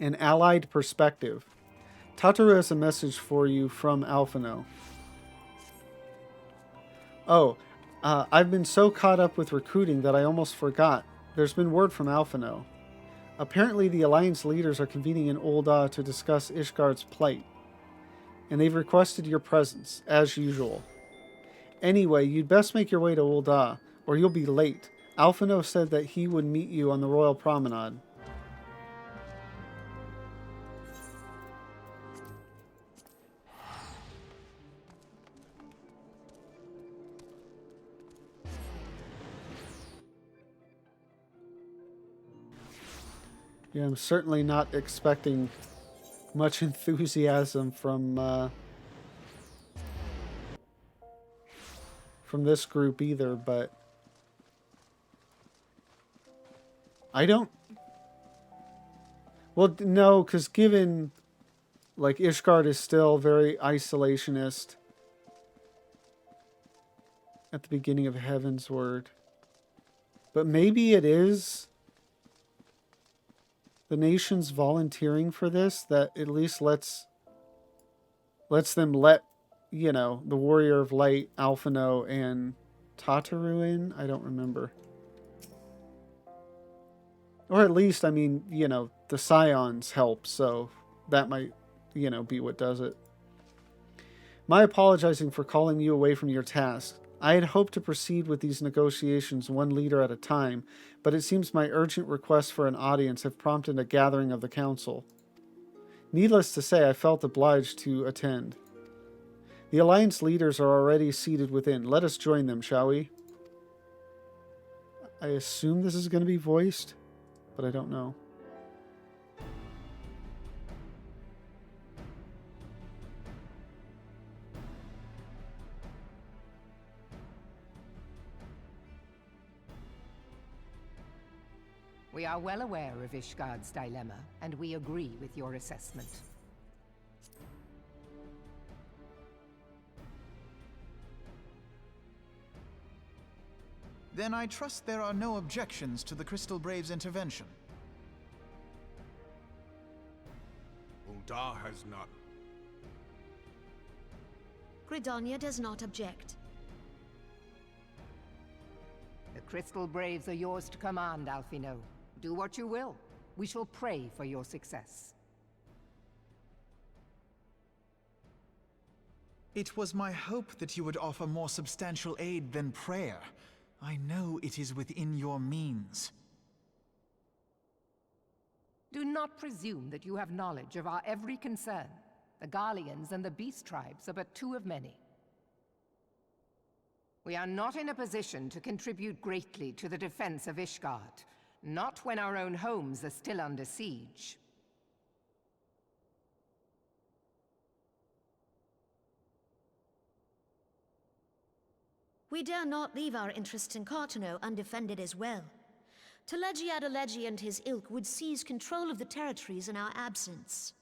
An allied perspective. Tataru has a message for you from Alphino. Oh, I've been so caught up with recruiting that I almost forgot. There's been word from Alphino. Apparently, the Alliance leaders are convening in Ul'dah to discuss Ishgard's plight, and they've requested your presence, as usual. Anyway, you'd best make your way to Ul'dah, or you'll be late. Alphino said that he would meet you on the Royal Promenade. Yeah, I'm certainly not expecting much enthusiasm from this group either, but I don't... Well, no, because given, like, Ishgard is still very isolationist at the beginning of Heaven's Word. But maybe it is the nations volunteering for this that at least lets them let, you know, the Warrior of Light, Alphino, and Tataru in? I don't remember. Or at least, I mean, you know, the Scions help, so that might, you know, be what does it. My apologizing for calling you away from your task. I had hoped to proceed with these negotiations one leader at a time, but it seems my urgent requests for an audience have prompted a gathering of the council. Needless to say, I felt obliged to attend. The Alliance leaders are already seated within. Let us join them, shall we? I assume this is going to be voiced, but I don't know. We are well aware of Ishgard's dilemma, and we agree with your assessment. Then I trust there are no objections to the Crystal Brave's intervention. Ul'dah has none. Gridania does not object. The Crystal Braves are yours to command, Alphino. Do what you will. We shall pray for your success. It was my hope that you would offer more substantial aid than prayer. I know it is within your means. Do not presume that you have knowledge of our every concern. The Garleans and the Beast Tribes are but two of many. We are not in a position to contribute greatly to the defense of Ishgard, not when our own homes are still under siege. We dare not leave our interests in Cartano undefended as well. Teleji Adeleji and his ilk would seize control of the territories in our absence.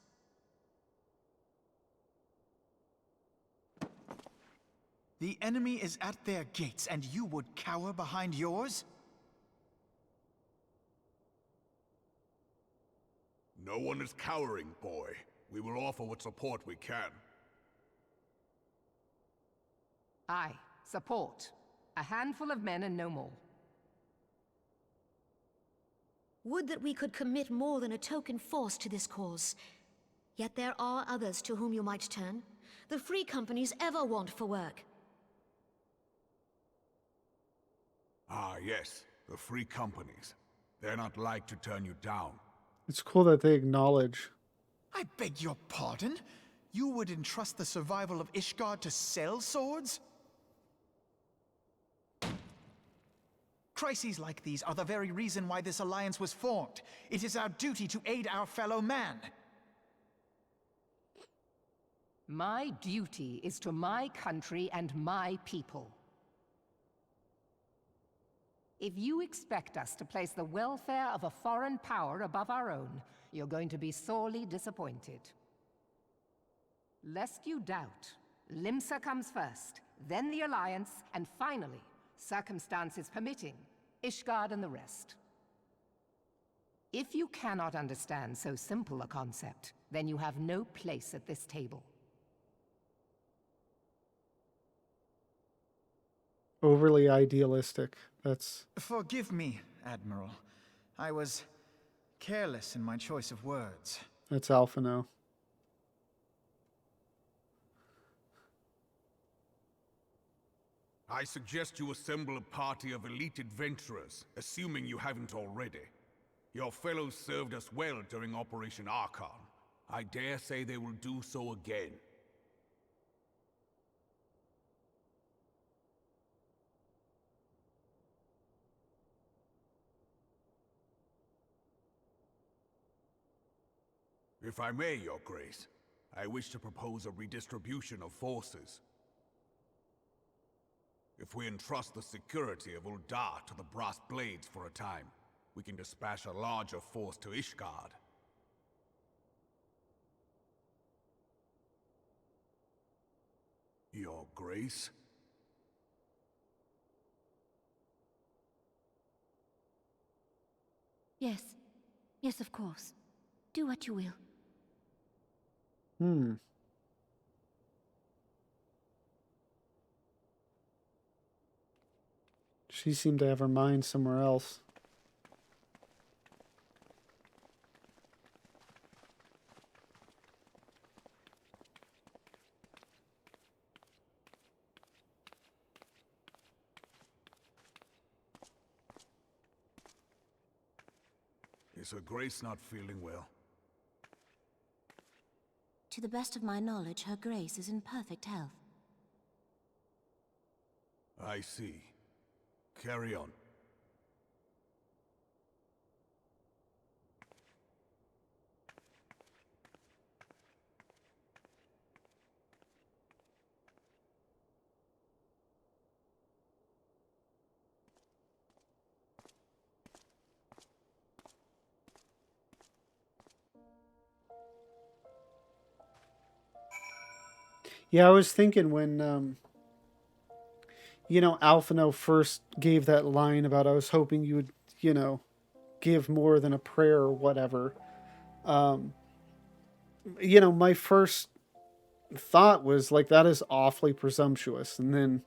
The enemy is at their gates, and you would cower behind yours? No one is cowering, boy. We will offer what support we can. Aye, support. A handful of men and no more. Would that we could commit more than a token force to this cause. Yet there are others to whom you might turn. The free companies ever want for work. Ah, yes. The free companies. They're not like to turn you down. It's cool that they acknowledge. I beg your pardon? You would entrust the survival of Ishgard to sell swords? Crises like these are the very reason why this alliance was formed. It is our duty to aid our fellow man. My duty is to my country and my people. If you expect us to place the welfare of a foreign power above our own, you're going to be sorely disappointed. Lest you doubt, Limsa comes first, then the Alliance, and finally, circumstances permitting, Ishgard and the rest. If you cannot understand so simple a concept, then you have no place at this table. Overly idealistic. That's... Forgive me, Admiral. I was careless in my choice of words. That's Alphino. I suggest you assemble a party of elite adventurers, assuming you haven't already. Your fellows served us well during Operation Archon. I dare say they will do so again. If I may, Your Grace, I wish to propose a redistribution of forces. If we entrust the security of Uldar to the Brass Blades for a time, we can dispatch a larger force to Ishgard. Your Grace? Yes. Yes, of course. Do what you will. She seemed to have her mind somewhere else. Is Her Grace not feeling well? To the best of my knowledge, Her Grace is in perfect health. I see. Carry on. Yeah, I was thinking when, Alphino first gave that line about I was hoping you would, give more than a prayer or whatever. My first thought was like, that is awfully presumptuous. And then,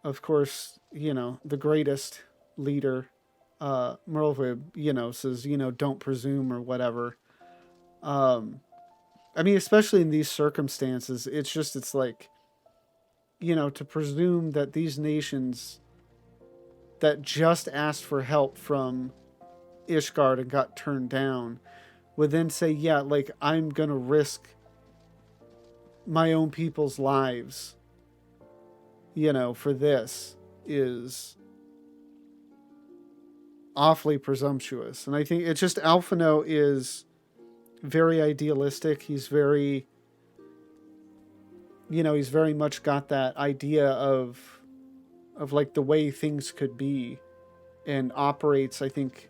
of course, the greatest leader, Merlwyb, says, don't presume or whatever. I mean, especially in these circumstances, it's like, to presume that these nations that just asked for help from Ishgard and got turned down would then say, yeah, like, I'm going to risk my own people's lives, for this is awfully presumptuous. And I think it's just Alphino is very idealistic. He's very, he's very much got that idea of like the way things could be, and operates, I think,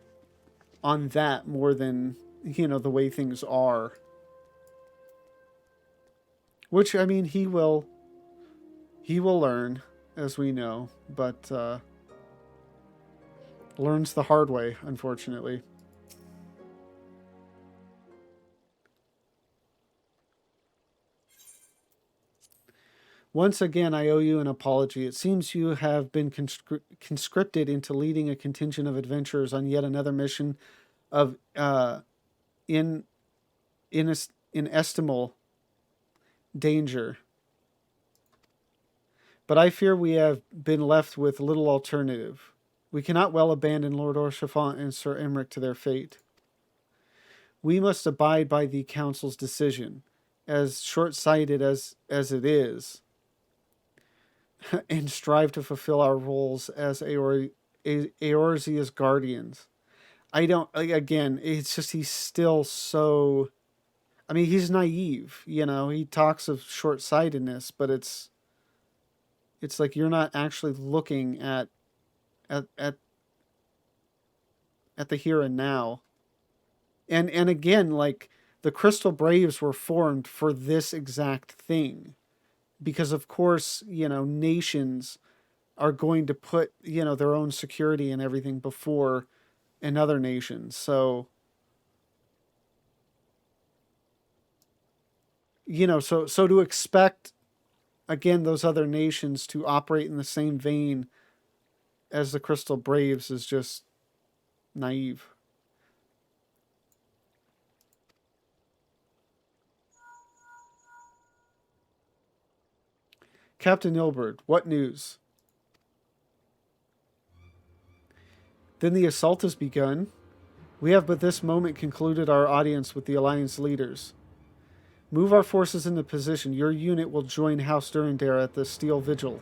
on that more than, the way things are. Which, I mean, he will learn, as we know, but learns the hard way, unfortunately. Once again, I owe you an apology. It seems you have been conscripted into leading a contingent of adventurers on yet another mission of inestimable danger. But I fear we have been left with little alternative. We cannot well abandon Lord Orchefant and Sir Emmerich to their fate. We must abide by the Council's decision, as short-sighted as it is, and strive to fulfill our roles as Eorzea's guardians. Again, it's just he's still so... I mean, he's naive, he talks of short-sightedness, but it's like you're not actually looking at the here and now. And again, like, the Crystal Braves were formed for this exact thing. Because, of course, nations are going to put, their own security and everything before another nation. So, so to expect, again, those other nations to operate in the same vein as the Crystal Braves is just naive. Captain Ilbert, what news? Then the assault has begun. We have but this moment concluded our audience with the Alliance leaders. Move our forces into position. Your unit will join House Durandare at the Steel Vigil.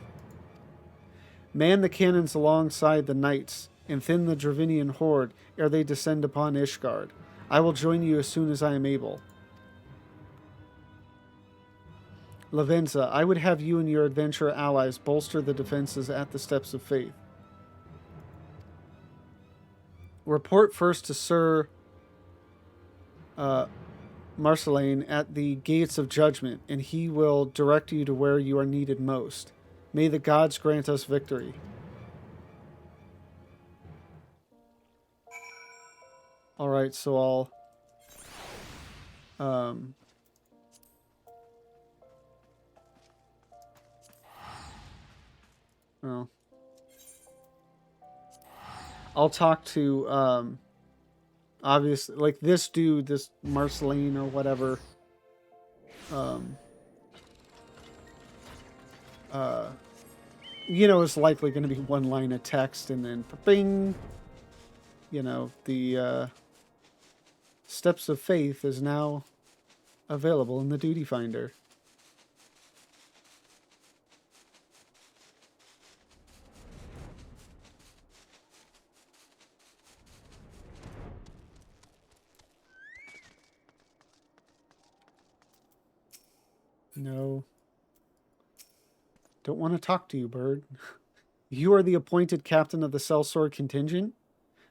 Man the cannons alongside the knights, and thin the Dravinian horde ere they descend upon Ishgard. I will join you as soon as I am able. Lavenza, I would have you and your adventurer allies bolster the defenses at the Steps of Faith. Report first to Sir Marceline at the Gates of Judgment, and he will direct you to where you are needed most. May the gods grant us victory. Alright, so I'll talk to, obviously, like this dude, this Marceline or whatever, is likely going to be one line of text, and then bing, the Steps of Faith is now available in the Duty Finder. No. Don't want to talk to you, Bird. You are the appointed captain of the Sellsword contingent?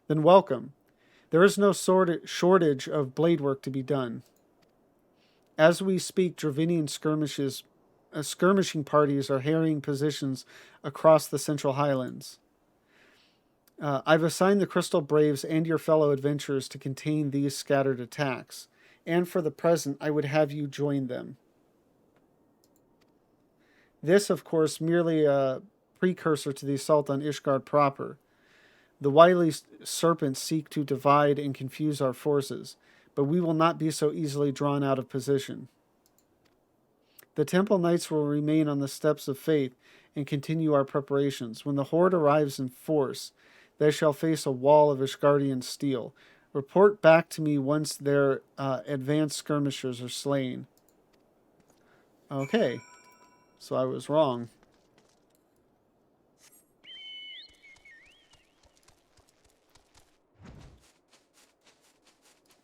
Then welcome. There is no shortage of blade work to be done. As we speak, Dravinian skirmishing parties are harrying positions across the Central Highlands. I've assigned the Crystal Braves and your fellow adventurers to contain these scattered attacks, and for the present, I would have you join them. This, of course, merely a precursor to the assault on Ishgard proper. The wily serpents seek to divide and confuse our forces, but we will not be so easily drawn out of position. The Temple Knights will remain on the Steps of Faith and continue our preparations. When the Horde arrives in force, they shall face a wall of Ishgardian steel. Report back to me once their advanced skirmishers are slain. Okay. So I was wrong.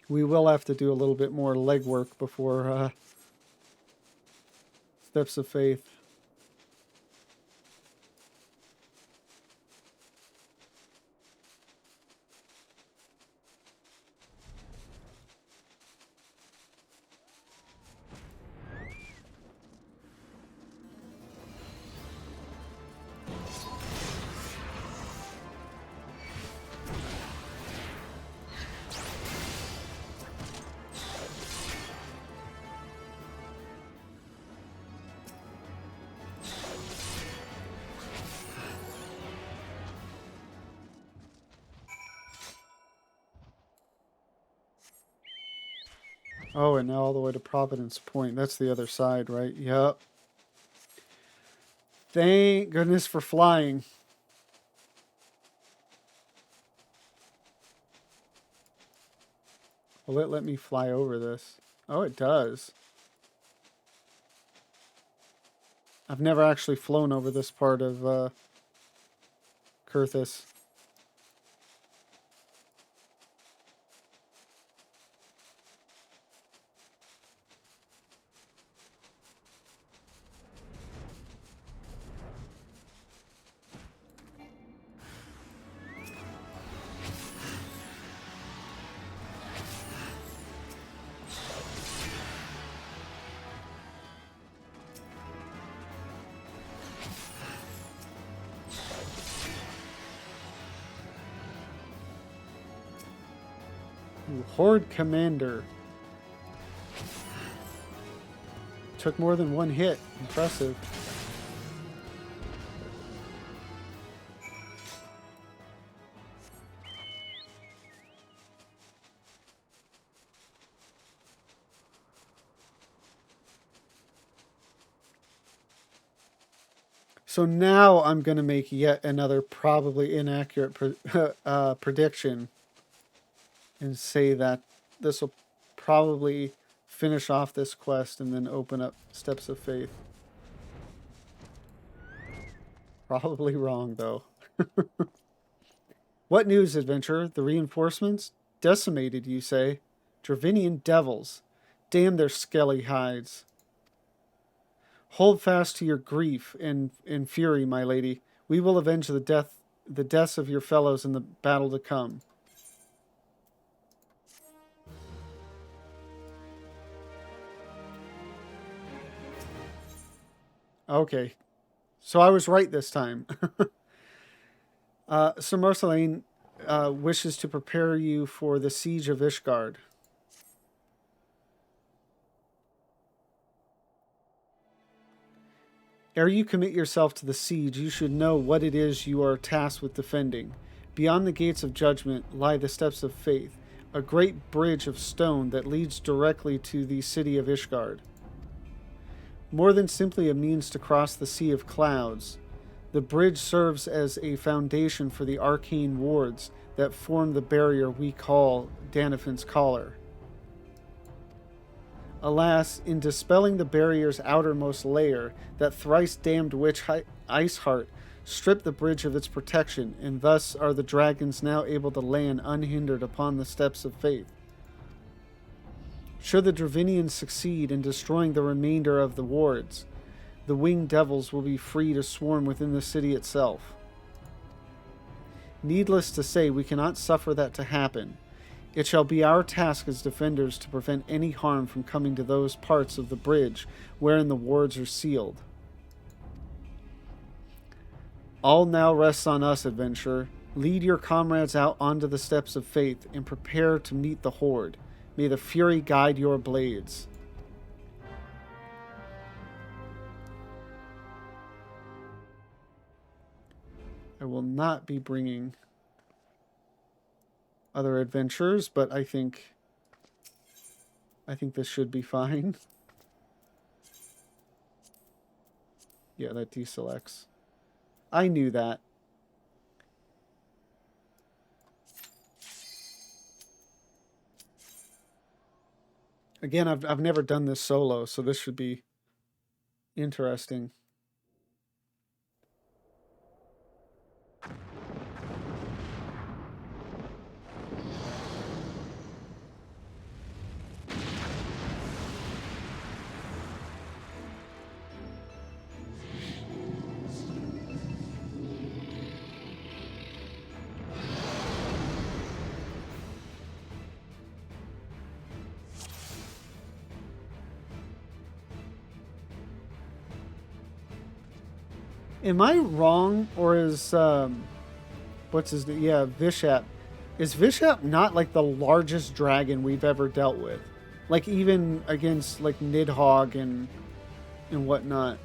We will have to do a little bit more legwork before Steps of Faith. Oh, and now all the way to Providence Point. That's the other side, right? Yep. Thank goodness for flying. Will it let me fly over this? Oh, it does. I've never actually flown over this part of Kurthus. Horde Commander. Took more than one hit. Impressive. So now I'm going to make yet another probably inaccurate prediction and say that this will probably finish off this quest and then open up Steps of Faith. Probably wrong, though. What news, adventurer? The reinforcements? Decimated, you say? Dravinian devils. Damn their skelly hides. Hold fast to your grief and fury, my lady. We will avenge the deaths of your fellows in the battle to come. Okay. So I was right this time. Sir Marceline wishes to prepare you for the siege of Ishgard. Ere you commit yourself to the siege, you should know what it is you are tasked with defending. Beyond the gates of judgment lie the steps of faith, a great bridge of stone that leads directly to the city of Ishgard. More than simply a means to cross the sea of clouds, the bridge serves as a foundation for the arcane wards that form the barrier we call Danifin's Collar. Alas, in dispelling the barrier's outermost layer, that thrice-damned witch Iceheart stripped the bridge of its protection, and thus are the dragons now able to land unhindered upon the steps of faith. Should the Dravinians succeed in destroying the remainder of the wards, the winged devils will be free to swarm within the city itself. Needless to say, we cannot suffer that to happen. It shall be our task as defenders to prevent any harm from coming to those parts of the bridge wherein the wards are sealed. All now rests on us, adventurer. Lead your comrades out onto the steps of faith and prepare to meet the horde. May the fury guide your blades. I will not be bringing other adventures, but I think this should be fine. Yeah, that deselects. I knew that. Again, I've never done this solo, so this should be interesting. Am I wrong, or is what's his name? Yeah, Vishap. Is Vishap not like the largest dragon we've ever dealt with? Like even against like Nidhogg and whatnot.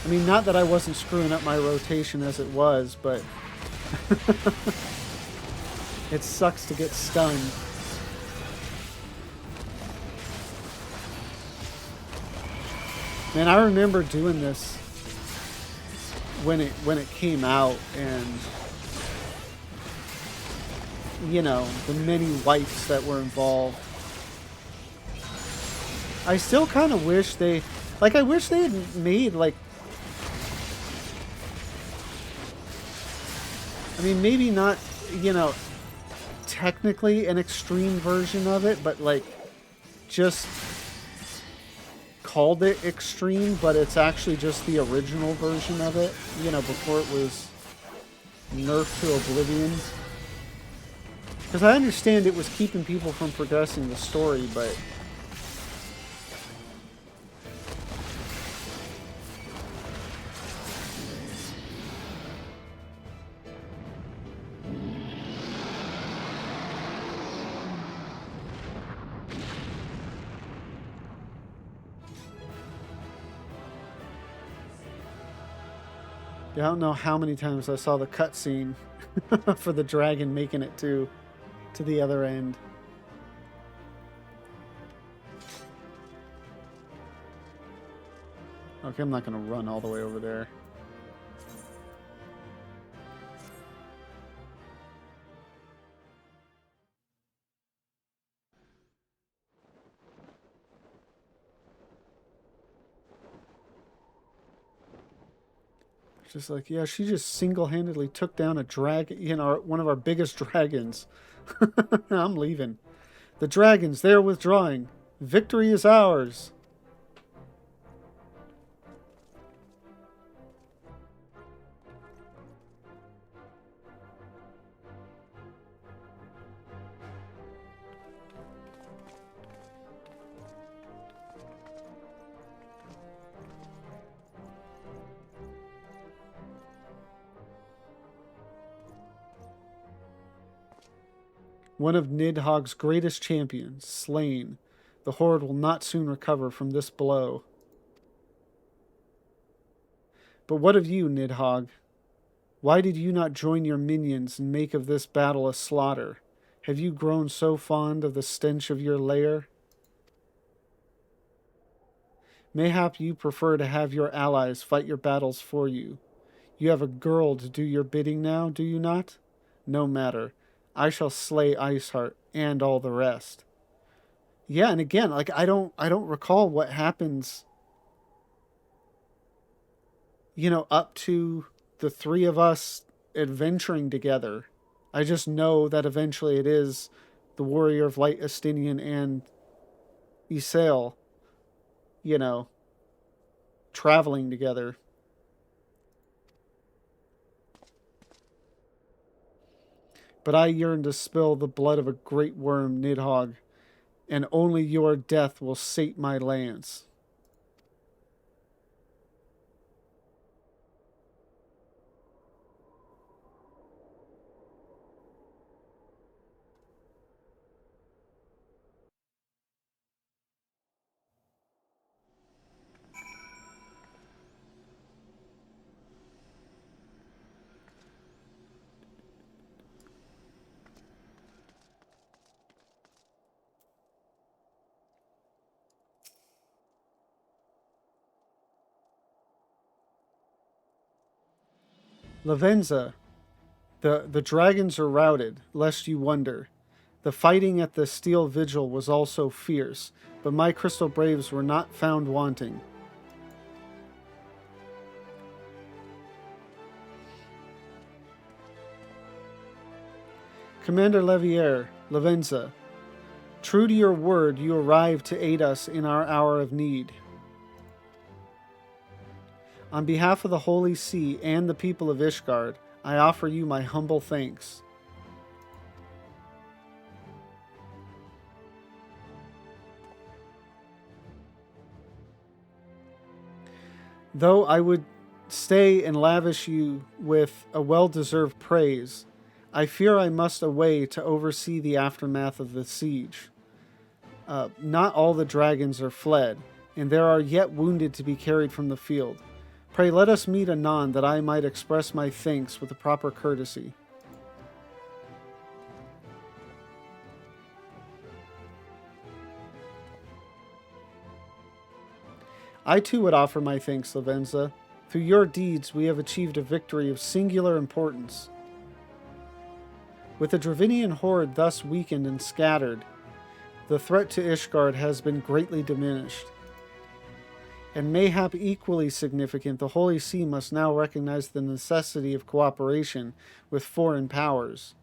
I mean, not that I wasn't screwing up my rotation as it was, but it sucks to get stunned. Man, I remember doing this when it came out, and you know, the many wipes that were involved. I still kind of wish they had made like, I mean, maybe not, you know, technically an extreme version of it, but like just called it extreme, but it's actually just the original version of it, you know, before it was nerfed to oblivion. Because I understand it was keeping people from progressing the story, but... Yeah, I don't know how many times I saw the cutscene for the dragon making it to the other end. Okay, I'm not going to run all the way over there. Just like, yeah, she just single-handedly took down a dragon, you know, one of our biggest dragons. I'm leaving. The dragons, they're withdrawing. Victory is ours. One of Nidhogg's greatest champions, slain. The Horde will not soon recover from this blow. But what of you, Nidhogg? Why did you not join your minions and make of this battle a slaughter? Have you grown so fond of the stench of your lair? Mayhap you prefer to have your allies fight your battles for you. You have a girl to do your bidding now, do you not? No matter. I shall slay Iceheart and all the rest. Yeah, and again, like I don't recall what happens, you know, up to the three of us adventuring together. I just know that eventually it is the Warrior of Light Estinian and Isael, you know, traveling together. But I yearn to spill the blood of a great worm, Nidhogg, and only your death will sate my lance. Lavenza, the dragons are routed, lest you wonder. The fighting at the Steel Vigil was also fierce, but my Crystal Braves were not found wanting. Commander Levier, Lavenza, true to your word, you arrived to aid us in our hour of need. On behalf of the Holy See and the people of Ishgard, I offer you my humble thanks. Though I would stay and lavish you with a well-deserved praise, I fear I must away to oversee the aftermath of the siege. Not all the dragons are fled, and there are yet wounded to be carried from the field. Pray let us meet anon, that I might express my thanks with the proper courtesy. I too would offer my thanks, Lavenza. Through your deeds, we have achieved a victory of singular importance. With the Dravinian horde thus weakened and scattered, the threat to Ishgard has been greatly diminished. And mayhap equally significant, the Holy See must now recognize the necessity of cooperation with foreign powers.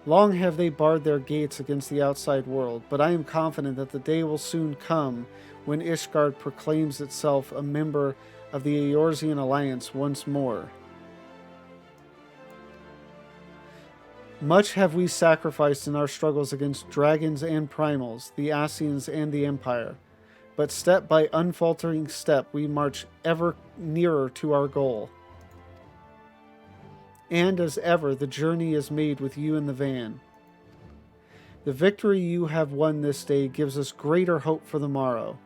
Long have they barred their gates against the outside world, but I am confident that the day will soon come when Ishgard proclaims itself a member of the Eorzean Alliance once more. Much have we sacrificed in our struggles against dragons and primals, the Ascians and the Empire. But step by unfaltering step, we march ever nearer to our goal. And as ever, the journey is made with you in the van. The victory you have won this day gives us greater hope for the morrow.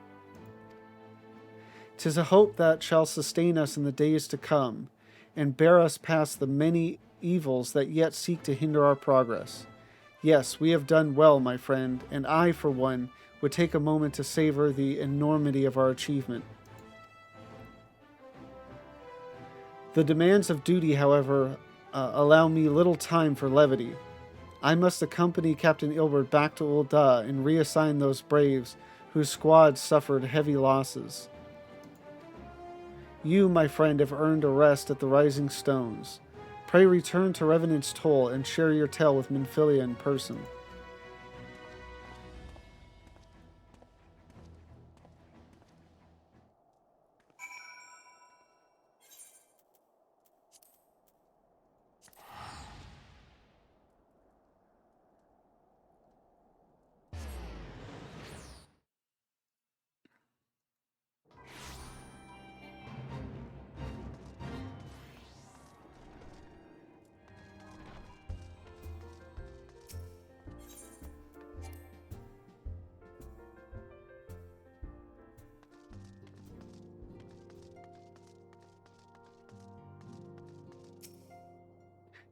'Tis a hope that shall sustain us in the days to come, and bear us past the many evils that yet seek to hinder our progress. Yes, we have done well, my friend, and I, for one, would take a moment to savor the enormity of our achievement. The demands of duty, however, allow me little time for levity. I must accompany Captain Ilbert back to Ul'dah and reassign those braves whose squads suffered heavy losses. You, my friend, have earned a rest at the Rising Stones. Pray return to Revenant's Toll and share your tale with Minfilia in person.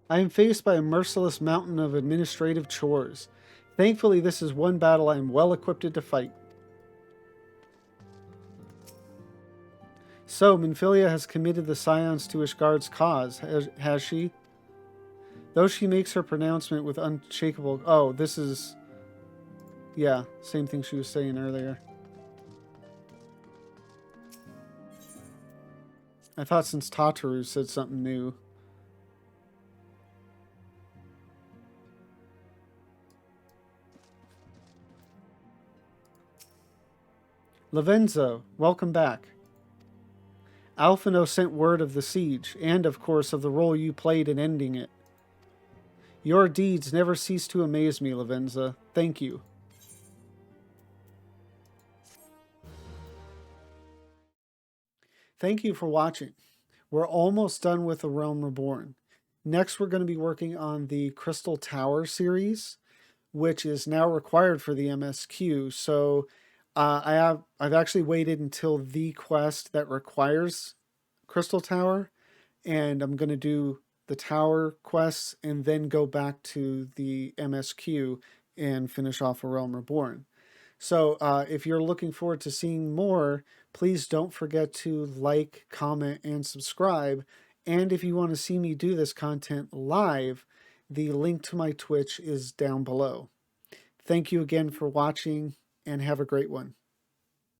I am faced by a merciless mountain of administrative chores. Thankfully, this is one battle I am well equipped to fight. So, Minfilia has committed the Scions to Ishgard's cause, has she? Though she makes her pronouncement with unshakable... Oh, this is... Yeah, same thing she was saying earlier. I thought since Tataru said something new. Lavenza, welcome back. Alphino sent word of the siege, and of course of the role you played in ending it. Your deeds never cease to amaze me, Lavenza. Thank you. Thank you for watching. We're almost done with The Realm Reborn. Next, we're going to be working on the Crystal Tower series, which is now required for the MSQ. So I've actually waited until the quest that requires Crystal Tower, and I'm going to do the tower quests and then go back to the MSQ and finish off A Realm Reborn. So if you're looking forward to seeing more, please don't forget to like, comment, and subscribe. And if you want to see me do this content live, the link to my Twitch is down below. Thank you again for watching, and have a great one.